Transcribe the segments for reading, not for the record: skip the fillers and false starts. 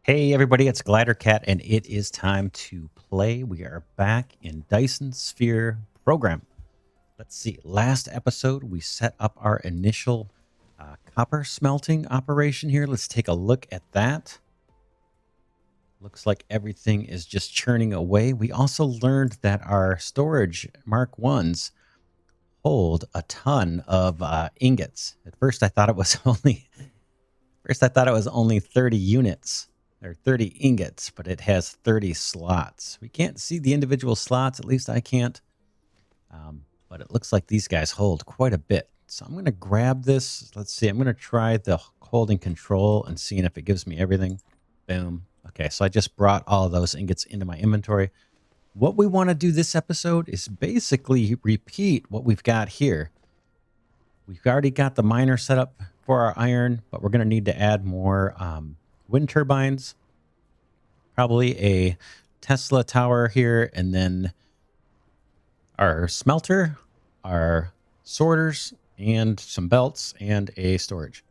Hey everybody, it's Glidercat, and it is time to play. We are back in Dyson Sphere program. Let's see. Last episode, we set up our initial copper smelting operation here. Let's take a look at that. Looks like everything is just churning away. We also learned that our storage Mark 1s hold a ton of ingots. At first, I thought it was only 30 units. There are 30 ingots, but it has 30 slots. We can't see the individual slots, at least I can't. But it looks like these guys hold quite a bit. So I'm going to grab this. Let's see. I'm going to try the holding control and seeing if it gives me everything. Boom. Okay, so I just brought all of those ingots into my inventory. What we want to do this episode is basically repeat what we've got here. We've already got the miner set up for our iron, but we're going to need to add more wind turbines, probably a Tesla tower here, and then our smelter, our sorters, and some belts, and a storage.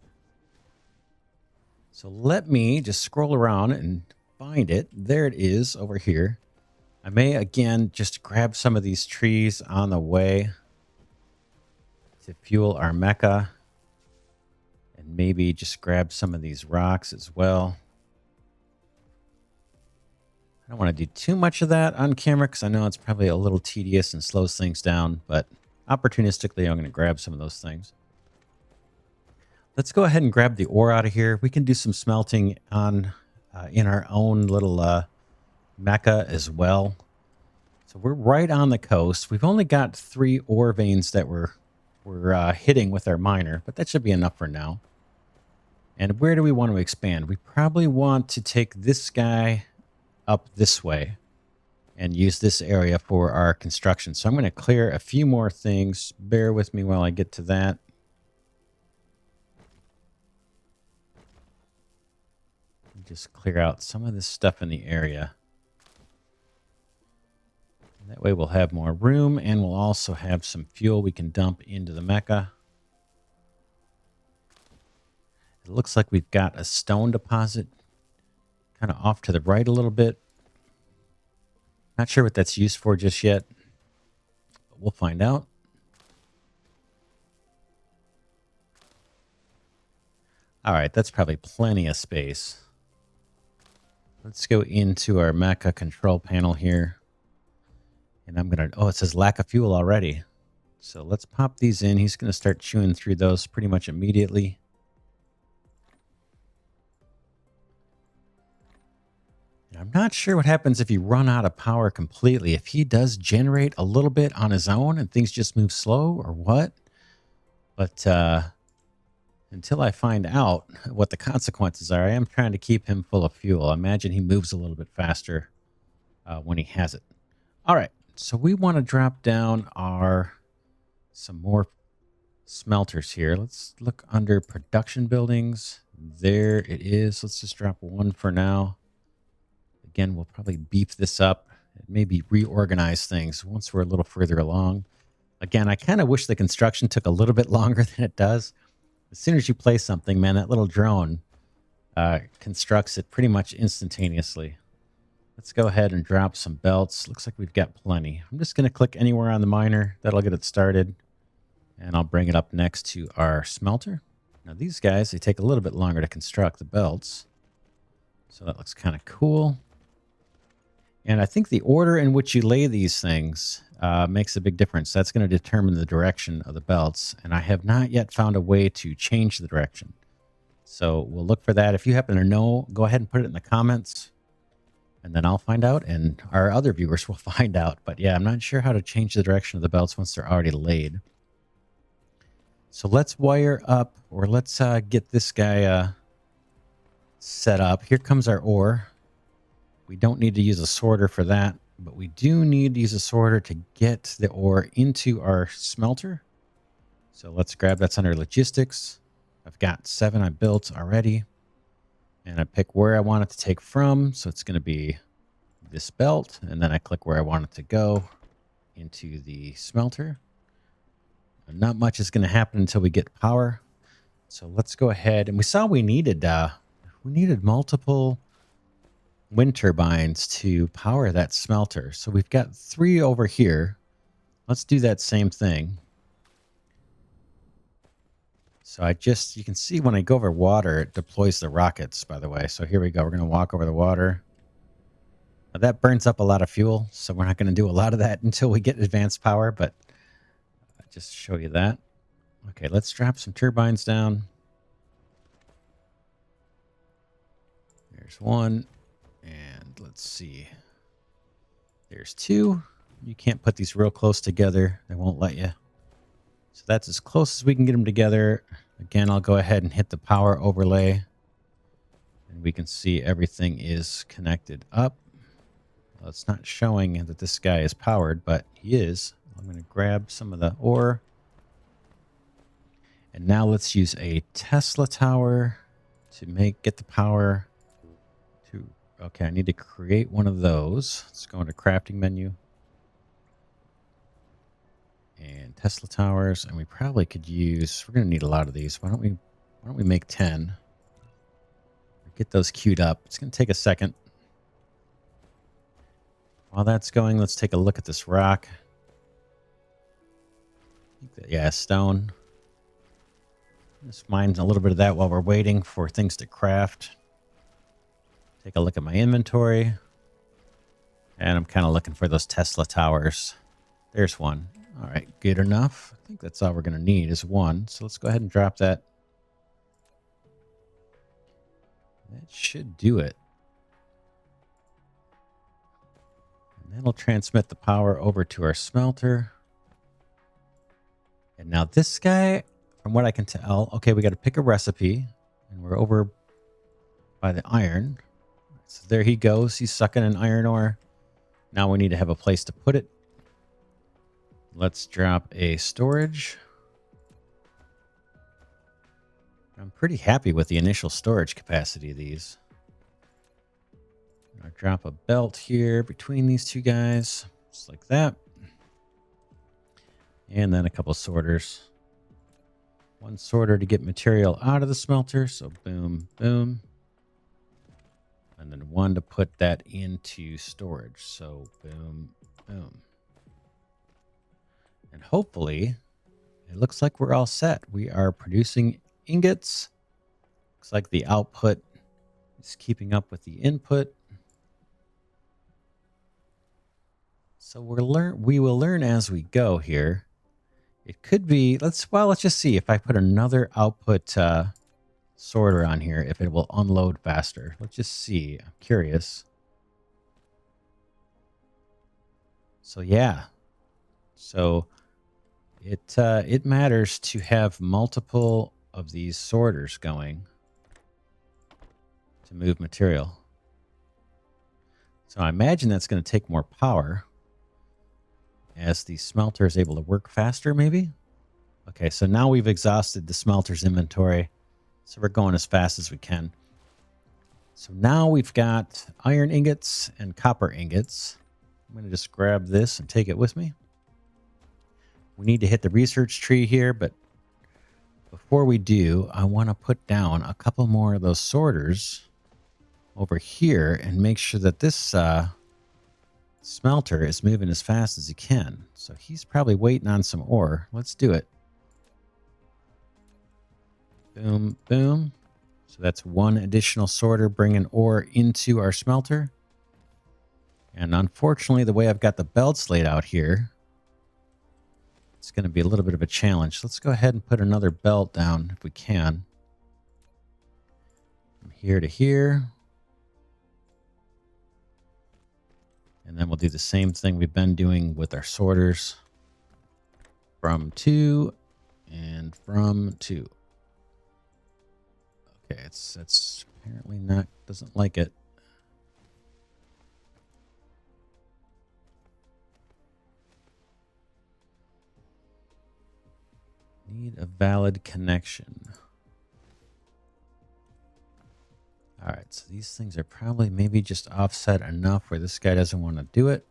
So let me just scroll around and find it. There it is over here. I may, again, just grab some of these trees on the way to fuel our mecha. And maybe just grab some of these rocks as well. I don't want to do too much of that on camera because I know it's probably a little tedious and slows things down. But opportunistically, I'm going to grab some of those things. Let's go ahead and grab the ore out of here. We can do some smelting on in our own little mecha as well. So we're right on the coast. We've only got 3 ore veins that we're hitting with our miner, but that should be enough for now. And where do we want to expand? We probably want to take this guy up this way and use this area for our construction. So I'm going to clear a few more things. Bear with me while I get to that. Just clear out some of this stuff in the area. And that way we'll have more room, and we'll also have some fuel we can dump into the mecha. It looks like we've got a stone deposit kind of off to the right a little bit. Not sure what that's used for just yet, but we'll find out. All right, that's probably plenty of space. Let's go into our mecha control panel here. And I'm going to, oh, it says lack of fuel already. So let's pop these in. He's going to start chewing through those pretty much immediately. And I'm not sure what happens if you run out of power completely. If he does generate a little bit on his own and things just move slow or what. But until I find out what the consequences are, I am trying to keep him full of fuel. I imagine he moves a little bit faster when he has it. All right, so we want to drop down some more smelters here. Let's look under production buildings. There it is. Let's just drop one for now. Again, we'll probably beef this up and maybe reorganize things once we're a little further along. Again, I kind of wish the construction took a little bit longer than it does. As soon as you place something, man, that little drone constructs it pretty much instantaneously. Let's go ahead and drop some belts. Looks like we've got plenty. I'm just going to click anywhere on the miner. That'll get it started. And I'll bring it up next to our smelter. Now these guys, they take a little bit longer to construct, the belts. So that looks kind of cool. And I think the order in which you lay these things makes a big difference. That's going to determine the direction of the belts. And I have not yet found a way to change the direction. So we'll look for that. If you happen to know, go ahead and put it in the comments. And then I'll find out, and our other viewers will find out. But yeah, I'm not sure how to change the direction of the belts once they're already laid. So let's wire up, or let's get this guy set up. Here comes our ore. We don't need to use a sorter for that, but we do need to use a sorter to get the ore into our smelter. So let's grab, that's under logistics. I've got 7 I built already. And I pick where I want it to take from. So it's going to be this belt. And then I click where I want it to go into the smelter. And not much is going to happen until we get power. So let's go ahead. And we saw we needed multiple wind turbines to power that smelter. So we've got 3 over here. Let's do that same thing. So you can see when I go over water, it deploys the rockets, by the way. So here we go. We're going to walk over the water. Now that burns up a lot of fuel, so we're not going to do a lot of that until we get advanced power, but I'll just show you that. Okay, let's drop some turbines down. There's 1, and let's see. There's 2. You can't put these real close together. They won't let you. So that's as close as we can get them together. Again, I'll go ahead and hit the power overlay, and we can see everything is connected up. Well, it's not showing that this guy is powered, but he is. I'm going to grab some of the ore. And now let's use a Tesla tower to get the power to... Okay, I need to create one of those. Let's go into crafting menu. And Tesla towers. And we probably could use... We're going to need a lot of these. Why don't we make 10? Get those queued up. It's going to take a second. While that's going, let's take a look at this rock. Yeah, stone. Just mine a little bit of that while we're waiting for things to craft. Take a look at my inventory. And I'm kind of looking for those Tesla towers. There's 1. All right, good enough. I think that's all we're going to need is 1. So let's go ahead and drop that. That should do it. And that'll transmit the power over to our smelter. And now this guy, from what I can tell, okay, we got to pick a recipe. And we're over by the iron. So there he goes. He's sucking an iron ore. Now we need to have a place to put it. Let's drop a storage. I'm pretty happy with the initial storage capacity of these. I'll drop a belt here between these 2 guys, just like that. And then a couple of sorters. 1 sorter to get material out of the smelter. So boom, boom. And then 1 to put that into storage. So boom, boom. And hopefully, it looks like we're all set. We are producing ingots. Looks like the output is keeping up with the input. So we will learn as we go here. It could be, let's just see if I put another output sorter on here, if it will unload faster. Let's just see. I'm curious. So yeah. So it matters to have multiple of these sorters going to move material. So I imagine that's going to take more power as the smelter is able to work faster, maybe? Okay, so now we've exhausted the smelter's inventory. So we're going as fast as we can. So now we've got iron ingots and copper ingots. I'm going to just grab this and take it with me. We need to hit the research tree here, but before we do, I want to put down a couple more of those sorters over here and make sure that this smelter is moving as fast as he can. So he's probably waiting on some ore. Let's do it. Boom, boom. So that's 1 additional sorter bringing ore into our smelter. And unfortunately, the way I've got the belts laid out here, it's going to be a little bit of a challenge. Let's go ahead and put another belt down if we can. From here to here. And then we'll do the same thing we've been doing with our sorters. From 2 and from 2. Okay, that's apparently doesn't like it. Need a valid connection. All right, so these things are probably maybe just offset enough where this guy doesn't want to do it.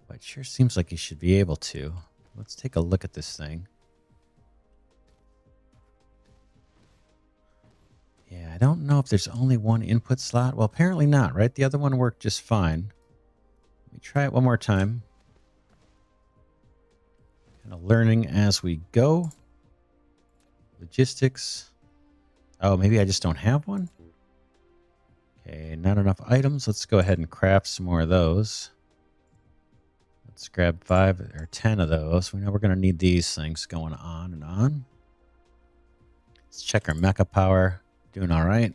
But it sure seems like he should be able to. Let's take a look at this thing. Yeah, don't know if there's only one input slot. Well, apparently not, right? The other one worked just fine. Let me try it one more time. Kind of learning as we go. Logistics. Oh, maybe I just don't have one? Okay, not enough items. Let's go ahead and craft some more of those. Let's grab 5 or 10 of those. We know we're going to need these things going on and on. Let's check our mecha power. Doing all right.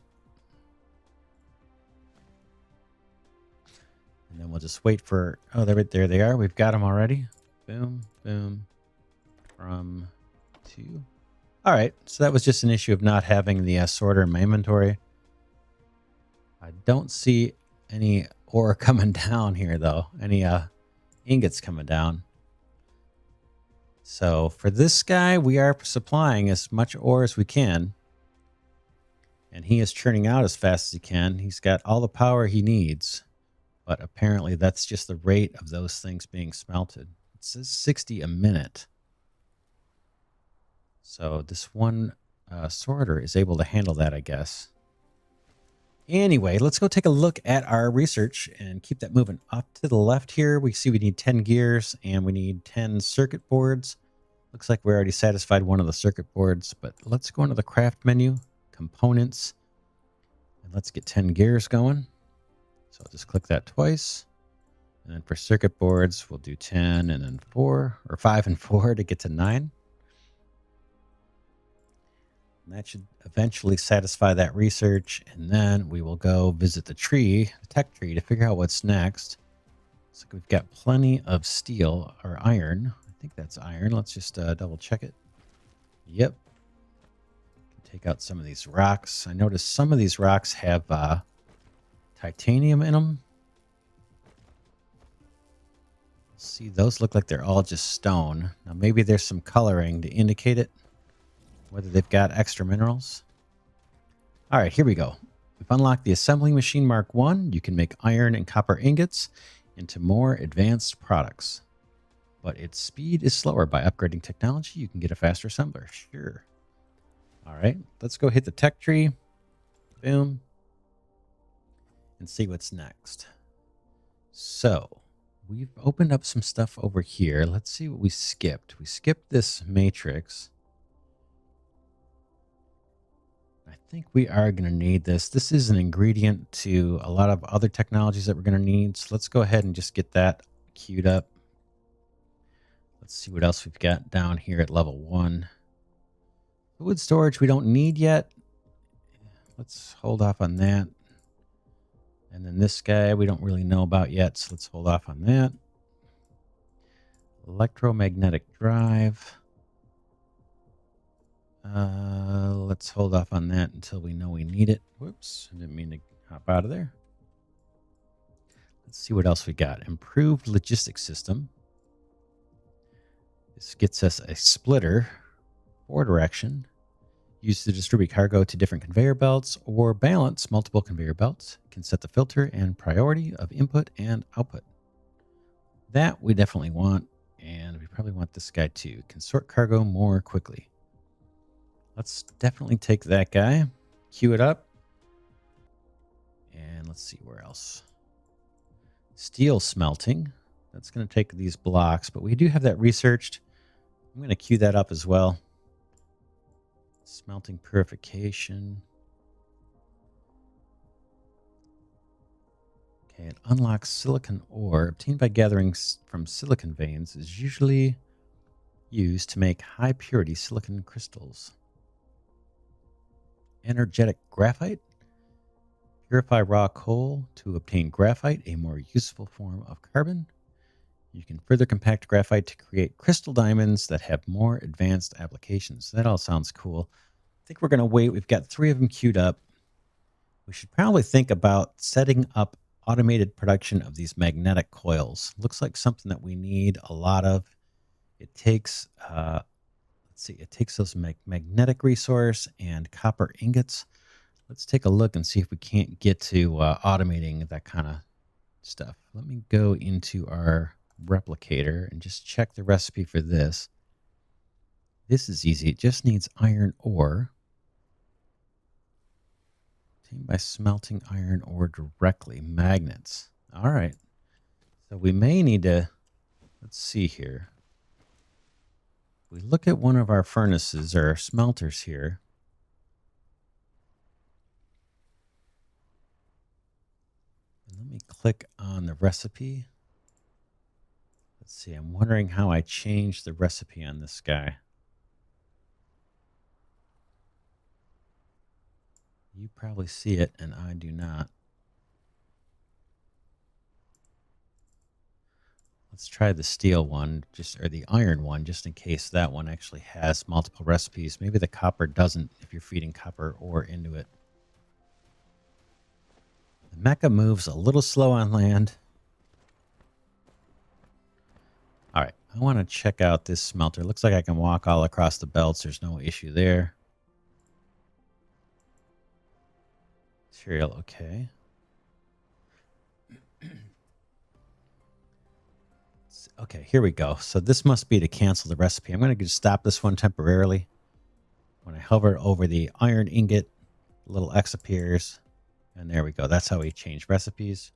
And then we'll just wait for... Oh, there they are. We've got them already. Boom, boom. From 2. All right. So that was just an issue of not having the sorter in my inventory. I don't see any ore coming down here, though. Any ingots coming down. So for this guy, we are supplying as much ore as we can. And he is churning out as fast as he can. He's got all the power he needs. But apparently that's just the rate of those things being smelted. It says 60 a minute. So this one sorter is able to handle that, I guess. Anyway, let's go take a look at our research and keep that moving up to the left here. We see we need 10 gears and we need 10 circuit boards. Looks like we already satisfied one of the circuit boards, but let's go into the craft menu, components, and let's get 10 gears going. So I'll just click that twice. And then for circuit boards, we'll do 10 and then 4 or 5 and 4 to get to 9. And that should eventually satisfy that research. And then we will go visit the tree, the tech tree, to figure out what's next. Looks like we've got plenty of steel or iron. I think that's iron. Let's just double check it. Yep. Take out some of these rocks. I noticed some of these rocks have titanium in them. See, those look like they're all just stone. Now maybe there's some coloring to indicate it, whether they've got extra minerals. All right, here we go. We've unlocked the assembling machine Mark 1. You can make iron and copper ingots into more advanced products. But its speed is slower. By upgrading technology, you can get a faster assembler. Sure. All right, let's go hit the tech tree. Boom. And see what's next. So we've opened up some stuff over here. Let's see what we skipped. We skipped this matrix. I think we are going to need this. This is an ingredient to a lot of other technologies that we're going to need. So let's go ahead and just get that queued up. Let's see what else we've got down here at level 1. Wood storage we don't need yet. Let's hold off on that. And then this guy we don't really know about yet, so let's hold off on that. Electromagnetic drive. Let's hold off on that until we know we need it. Whoops, I didn't mean to hop out of there. Let's see what else we got. Improved logistics system. This gets us a splitter, 4 direction. Used to distribute cargo to different conveyor belts or balance multiple conveyor belts. Can set the filter and priority of input and output. That we definitely want, and we probably want this guy too. Can sort cargo more quickly. Let's definitely take that guy, queue it up, and let's see where else. Steel smelting. That's going to take these blocks, but we do have that researched. I'm going to queue that up as well. Smelting purification. Okay, it unlocks silicon ore obtained by gathering from silicon veins is usually used to make high purity silicon crystals. Energetic graphite. Purify raw coal to obtain graphite, a more useful form of carbon. You can further compact graphite to create crystal diamonds that have more advanced applications. That all sounds cool. I think we're going to wait. We've got 3 of them queued up. We should probably think about setting up automated production of these magnetic coils. Looks like something that we need a lot of. It takes, let's see, it takes those magnetic resource and copper ingots. Let's take a look and see if we can't get to automating that kind of stuff. Let me go into our replicator and just check the recipe for this. This is easy. It just needs iron ore. Obtained by smelting iron ore directly. Magnets. All right. So we may need to, let's see here. We look at one of our furnaces or our smelters here. And let me click on the recipe. Let's see. I'm wondering how I changed the recipe on this guy. You probably see it, and I do not. Let's try the steel one, or the iron one, just in case that one actually has multiple recipes. Maybe the copper doesn't if you're feeding copper ore into it. The mecha moves a little slow on land. All right, I want to check out this smelter. Looks like I can walk all across the belts. There's no issue there. Material, okay. Okay, here we go. So this must be to cancel the recipe. I'm going to just stop this one temporarily. When I hover over the iron ingot, a little X appears. And there we go. That's how we change recipes.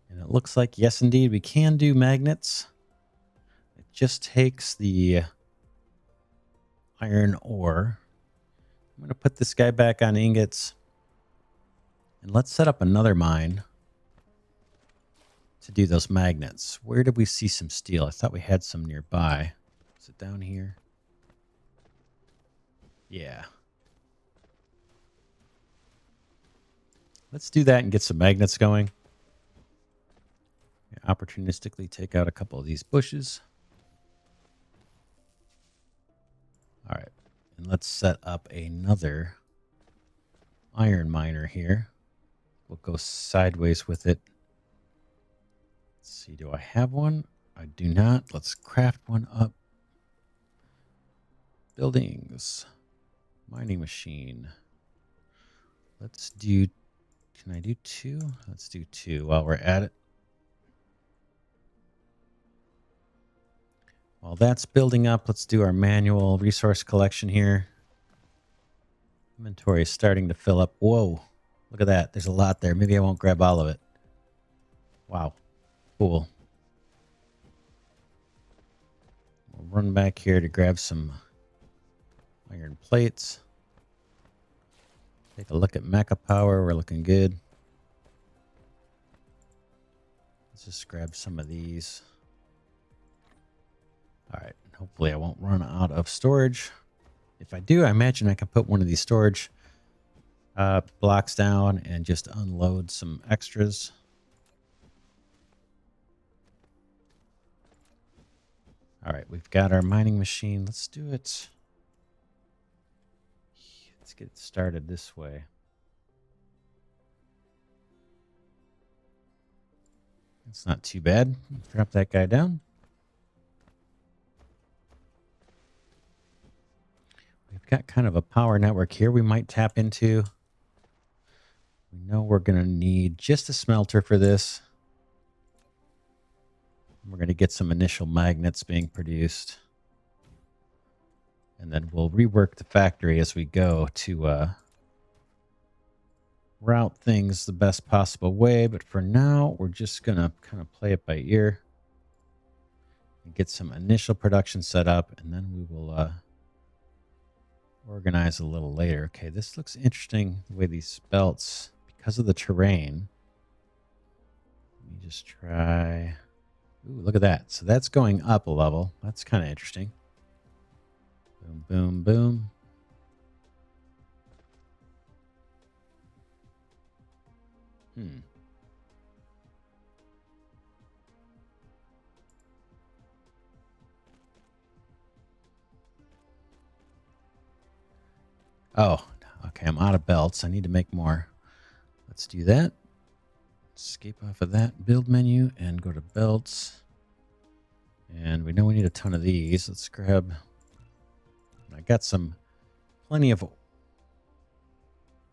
And it looks like, yes, indeed, we can do magnets. It just takes the iron ore. I'm going to put this guy back on ingots. And let's set up another mine to do those magnets. Where did we see some steel? I thought we had some nearby. Is it down here? Yeah. Let's do that and get some magnets going. Opportunistically take out a couple of these bushes. All right. And let's set up another iron miner here. We'll go sideways with it. Let's see, do I have one? I do not. Let's craft one up. Buildings. Mining machine. Let's do, can I do 2? Let's do 2 while we're at it. While that's building up, let's do our manual resource collection here. Inventory is starting to fill up. Whoa, look at that. There's a lot there. Maybe I won't grab all of it. Wow, cool. We'll run back here to grab some iron plates. Take a look at mecha power. We're looking good. Let's just grab some of these. All right. Hopefully I won't run out of storage. If I do, I imagine I can put one of these storage blocks down and just unload some extras. All right. We've got our mining machine. Let's do it. Let's get it started this way. It's not too bad. Drop that guy down. We've got kind of a power network here we might tap into. We know we're going to need just a smelter for this. We're going to get some initial magnets being produced. And then we'll rework the factory as we go to route things the best possible way. But for now, we're just going to kind of play it by ear. And get some initial production set up. And then we will organize a little later. Okay, this looks interesting, the way these belts, because of the terrain. Let me just try. Ooh, look at that. So that's going up a level. That's kind of interesting. Boom, boom, boom. Oh, okay. I'm out of belts. I need to make more. Let's do that. Escape off of that build menu and go to belts. And we know we need a ton of these. Let's grab. I got plenty of.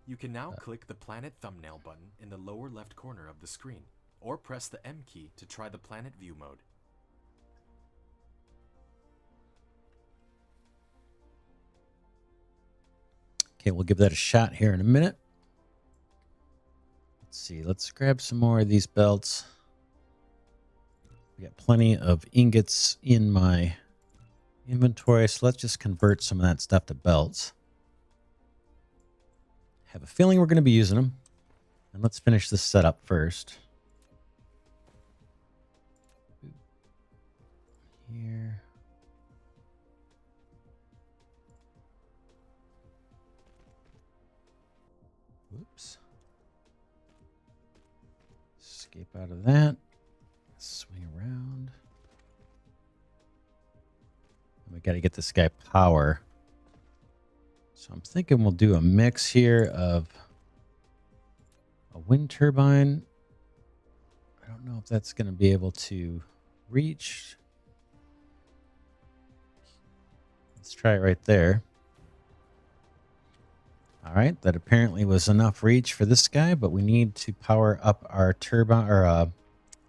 You can now click the planet thumbnail button in the lower left corner of the screen, or press the M key to try the planet view mode. Okay, we'll give that a shot here in a minute. Let's see. Let's grab some more of these belts. We got plenty of ingots in my inventory, so let's just convert some of that stuff to belts. Have a feeling we're going to be using them. And let's finish this setup first. Here. Whoops. Escape out of that. Swing around. And we got to get this guy power. So I'm thinking we'll do a mix here of a wind turbine. I don't know if that's going to be able to reach. Let's try it right there. All right, that apparently was enough reach for this guy, but we need to power up our turbine or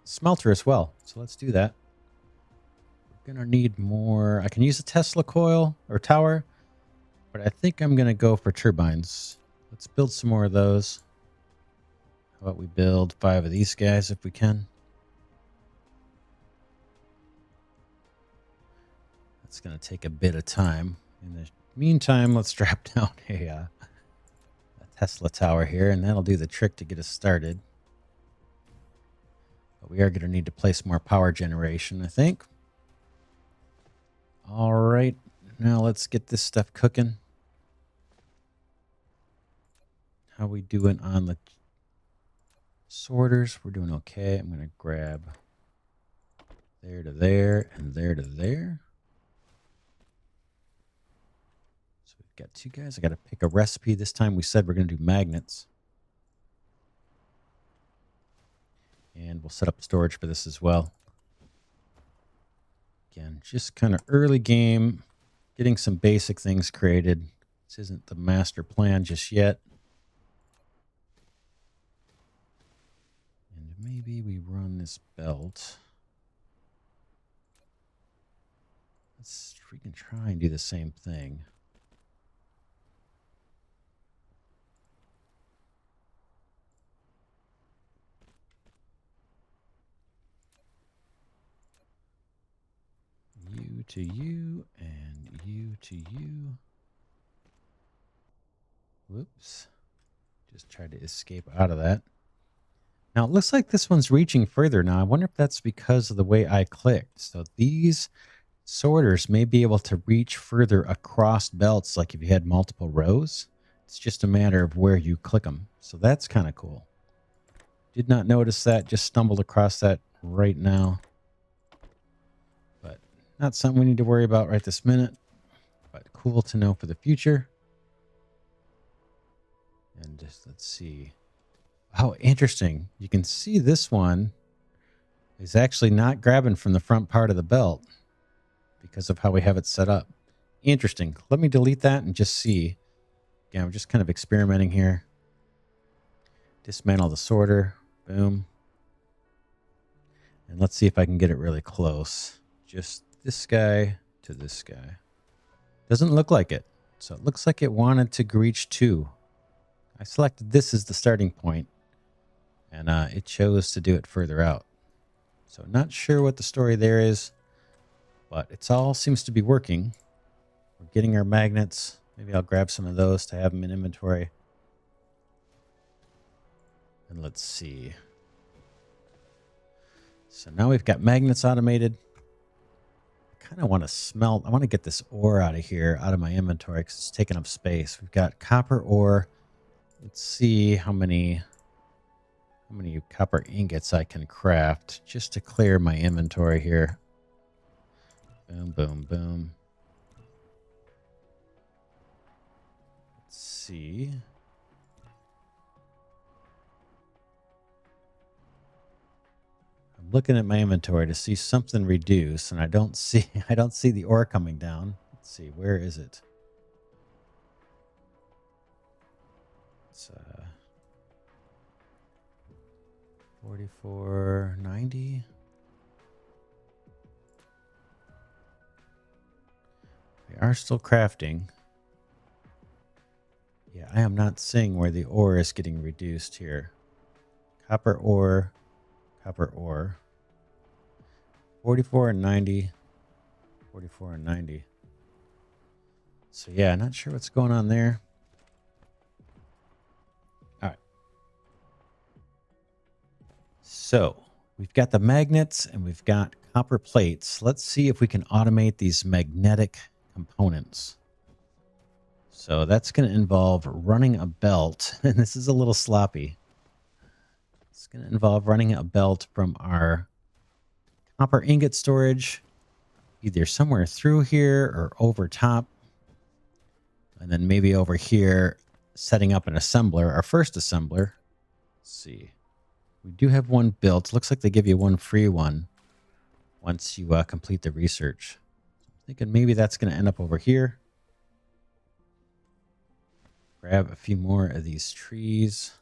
smelter as well. So let's do that. We're going to need more. I can use a Tesla coil or tower, but I think I'm going to go for turbines. Let's build some more of those. How about we build 5 of these guys if we can? That's going to take a bit of time. In the meantime, let's drop down a Tesla tower here, and that'll do the trick to get us started. But we are going to need to place more power generation, I think. All right, now let's get this stuff cooking. How we doing on the sorters? We're doing okay. I'm going to grab there to there and there to there. So we've got 2 guys. I got to pick a recipe. This time we said we're going to do magnets. And we'll set up storage for this as well. Again, just kind of early game, getting some basic things created. This isn't the master plan just yet. And maybe we run this belt. We can try and do the same thing. You to you and you to you. Whoops. Just tried to escape out of that. Now it looks like this one's reaching further now. I wonder if that's because of the way I clicked. So these sorters may be able to reach further across belts, like if you had multiple rows. It's just a matter of where you click them. So that's kind of cool. Did not notice that. Just stumbled across that right now. But not something we need to worry about right this minute. But cool to know for the future. And just let's see. Oh, interesting. You can see this one is actually not grabbing from the front part of the belt because of how we have it set up. Interesting. Let me delete that and just see. Again, I'm just kind of experimenting here. Dismantle the sorter. Boom. And let's see if I can get it really close. Just this guy to this guy. Doesn't look like it. So it looks like it wanted to reach 2. I selected this as the starting point. And it chose to do it further out. So not sure what the story there is. But it's all seems to be working. We're getting our magnets. Maybe I'll grab some of those to have them in inventory. And let's see. So now we've got magnets automated. I kind of want to smelt. I want to get this ore out of here, out of my inventory, because it's taking up space. We've got copper ore. Let's see how many copper ingots I can craft just to clear my inventory here. Boom, boom, boom. Let's see. I'm looking at my inventory to see something reduce, and I don't see the ore coming down. Let's see, where is it? It's 4490. We are still crafting. Yeah, I am not seeing where the ore is getting reduced here. Copper ore. Copper ore. 44 and 90. 44 and 90. So yeah, not sure what's going on there. All right. So we've got the magnets and we've got copper plates. Let's see if we can automate these magnetic components. So that's going to involve running a belt. And this is a little sloppy. It's going to involve running a belt from our copper ingot storage, either somewhere through here or over top. And then maybe over here, setting up an assembler, our first assembler. Let's see. We do have one built. Looks like they give you one free one once you complete the research. I'm thinking maybe that's going to end up over here. Grab a few more of these trees.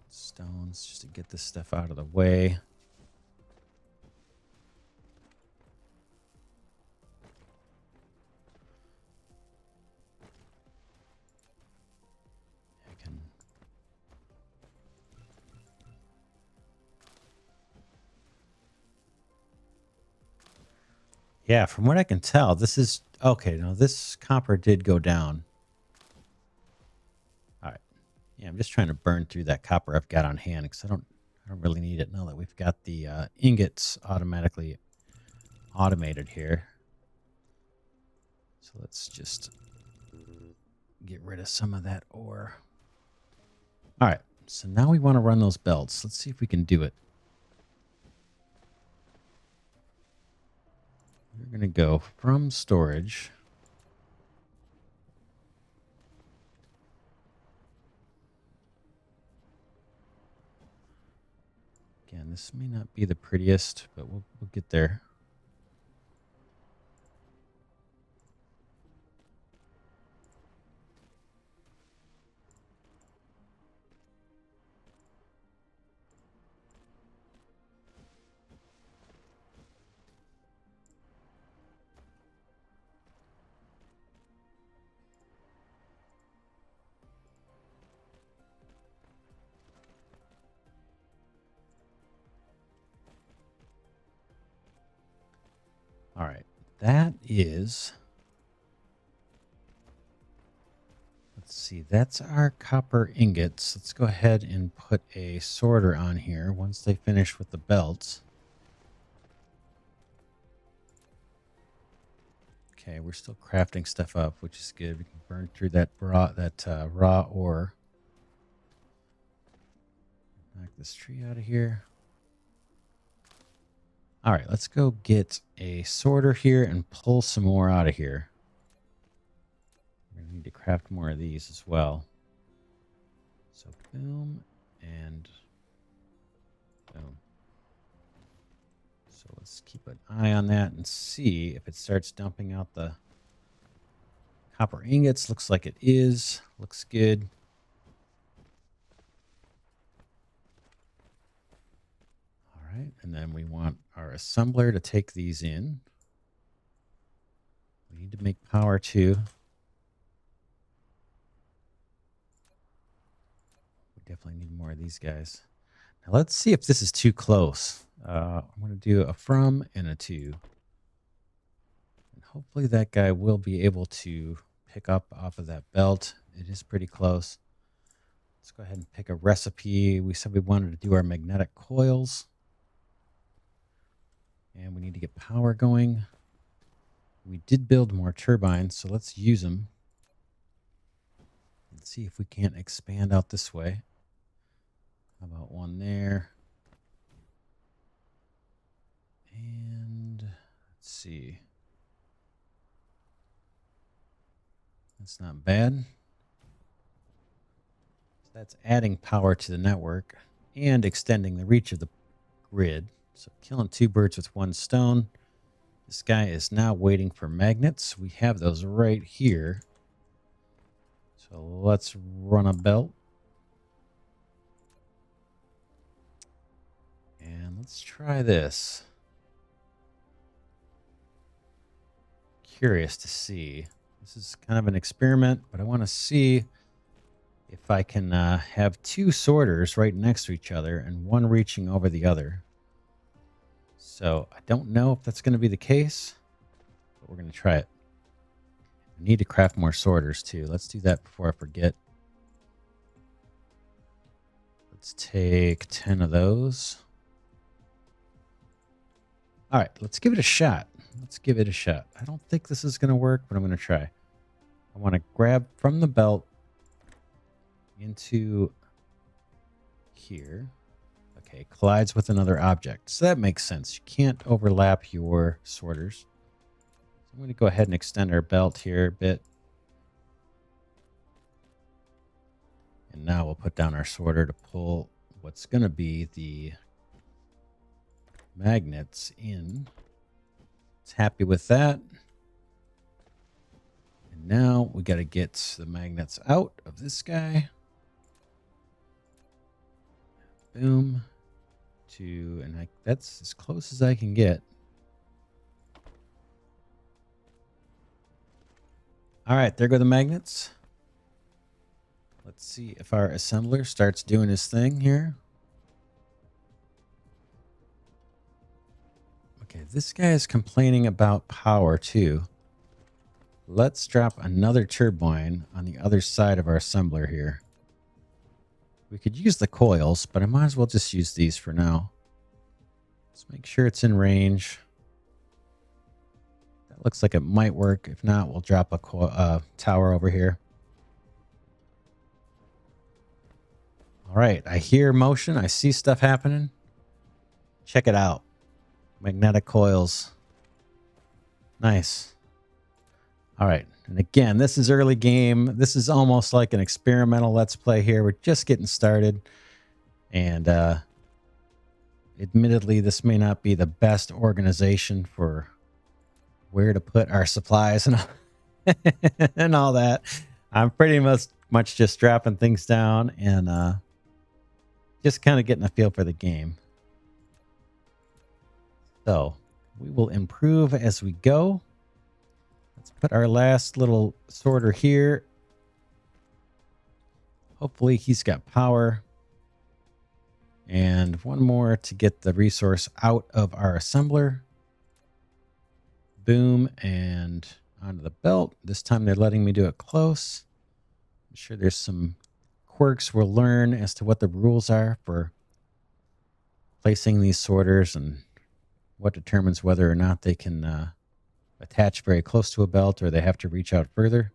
Stones, just to get this stuff out of the way. Yeah, from what I can tell, this is okay. Now this copper did go down. All right. Yeah, I'm just trying to burn through that copper I've got on hand because I don't really need it now that we've got the ingots automatically automated here. So let's just get rid of some of that ore. All right. So now we want to run those belts. Let's see if we can do it. We're going to go from storage. Again, this may not be the prettiest, but we'll get there. All right, that is, let's see, that's our copper ingots. Let's go ahead and put a sorter on here once they finish with the belts. Okay, we're still crafting stuff up, which is good. We can burn through that raw ore. Knock this tree out of here. All right, let's go get a sorter here and pull some more out of here. We're going to need to craft more of these as well. So boom and boom. So let's keep an eye on that and see if it starts dumping out the copper ingots. Looks like it is. Looks good. All right, and then we want our assembler to take these in. We need to make power too. We definitely need more of these guys. Now let's see if this is too close. I'm going to do a from and a to. And hopefully that guy will be able to pick up off of that belt. It is pretty close. Let's go ahead and pick a recipe. We said we wanted to do our magnetic coils. And we need to get power going. We did build more turbines, so let's use them. And see if we can't expand out this way. How about one there? And let's see. That's not bad. So that's adding power to the network and extending the reach of the grid. So killing two birds with one stone. This guy is now waiting for magnets. We have those right here. So let's run a belt. And let's try this. Curious to see. This is kind of an experiment, but I want to see if I can have two sorters right next to each other and one reaching over the other. So I don't know if that's going to be the case, but we're going to try it. I need to craft more sorters too. Let's do that before I forget. Let's take 10 of those. All right, let's give it a shot. Let's give it a shot. I don't think this is going to work, but I'm going to try. I want to grab from the belt into here. Okay, collides with another object. So that makes sense. You can't overlap your sorters. So I'm going to go ahead and extend our belt here a bit. And now we'll put down our sorter to pull what's going to be the magnets in. It's happy with that. And now we got to get the magnets out of this guy. Boom. And that's as close as I can get. All right, there go the magnets. Let's see if our assembler starts doing his thing here. Okay, this guy is complaining about power too. Let's drop another turbine on the other side of our assembler here. We could use the coils, but I might as well just use these for now. Let's make sure it's in range. That looks like it might work. If not, we'll drop a tower over here. All right, I hear motion. I see stuff happening. Check it out. Magnetic coils. Nice. All right. And again, this is early game. This is almost like an experimental let's play here. We're just getting started. And admittedly, this may not be the best organization for where to put our supplies and and all that. I'm pretty much just dropping things down and just kind of getting a feel for the game. So we will improve as we go. Let's put our last little sorter here. Hopefully he's got power. And one more to get the resource out of our assembler. Boom, and onto the belt. This time they're letting me do it close. I'm sure there's some quirks we'll learn as to what the rules are for placing these sorters and what determines whether or not they can attach very close to a belt or they have to reach out further.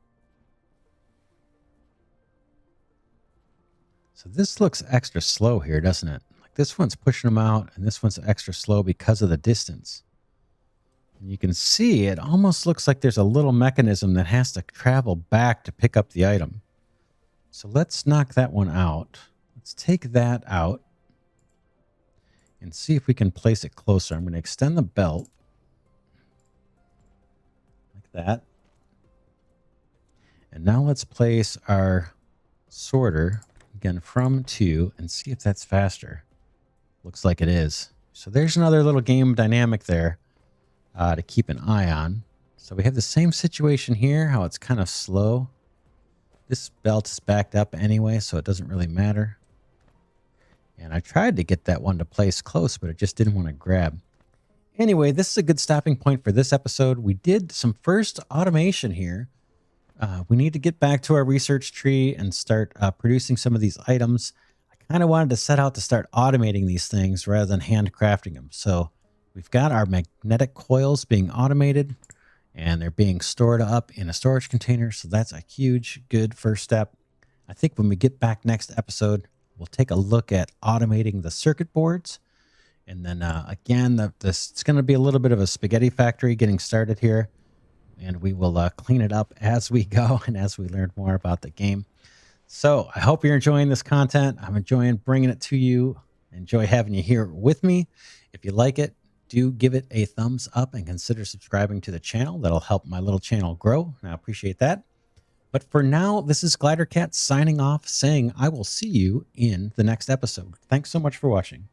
So this looks extra slow here, doesn't it? Like this one's pushing them out and this one's extra slow because of the distance. And you can see it almost looks like there's a little mechanism that has to travel back to pick up the item. So let's knock that one out. Let's take that out and see if we can place it closer. I'm going to extend the belt like that. And now let's place our sorter again from 2 and see if that's faster. Looks like it is. So there's another little game dynamic there to keep an eye on. So we have the same situation here, how it's kind of slow. This belt is backed up anyway, so it doesn't really matter. And I tried to get that one to place close, but it just didn't want to grab. Anyway, this is a good stopping point for this episode. We did some first automation here. We need to get back to our research tree and start producing some of these items. I kind of wanted to set out to start automating these things rather than handcrafting them. So we've got our magnetic coils being automated and they're being stored up in a storage container. So that's a huge, good first step. I think when we get back next episode, we'll take a look at automating the circuit boards. And then again, it's going to be a little bit of a spaghetti factory getting started here. And we will clean it up as we go and as we learn more about the game. So I hope you're enjoying this content. I'm enjoying bringing it to you. Enjoy having you here with me. If you like it, do give it a thumbs up and consider subscribing to the channel. That'll help my little channel grow, and I appreciate that. But for now, this is Glidercat signing off, saying I will see you in the next episode. Thanks so much for watching.